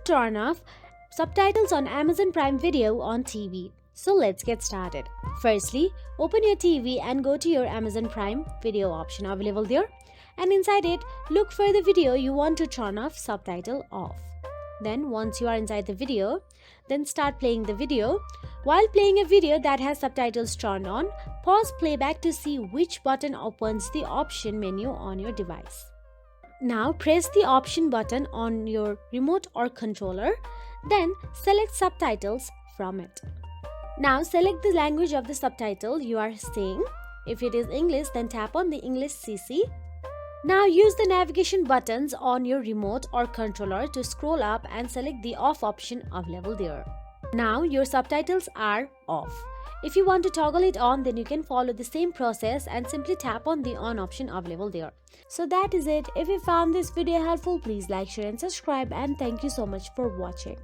turn off subtitles on Amazon Prime Video on TV. So let's get started. Firstly, open your TV and go to your Amazon Prime Video option available there. And inside it, look for the video you want to turn off subtitle off. Then once you are inside the video, then start playing the video. While playing a video that has subtitles turned on, pause playback to see which button opens the option menu on your device. Now press the option button on your remote or controller, then select subtitles from it. Now select the language of the subtitle you are seeing. If it is English, then tap on the English CC. Now use the navigation buttons on your remote or controller to scroll up and select the off option available there. Now your subtitles are off. If you want to toggle it on, then you can follow the same process and simply tap on the on option available there. So that is it. If you found this video helpful, please like, share and subscribe, and thank you so much for watching.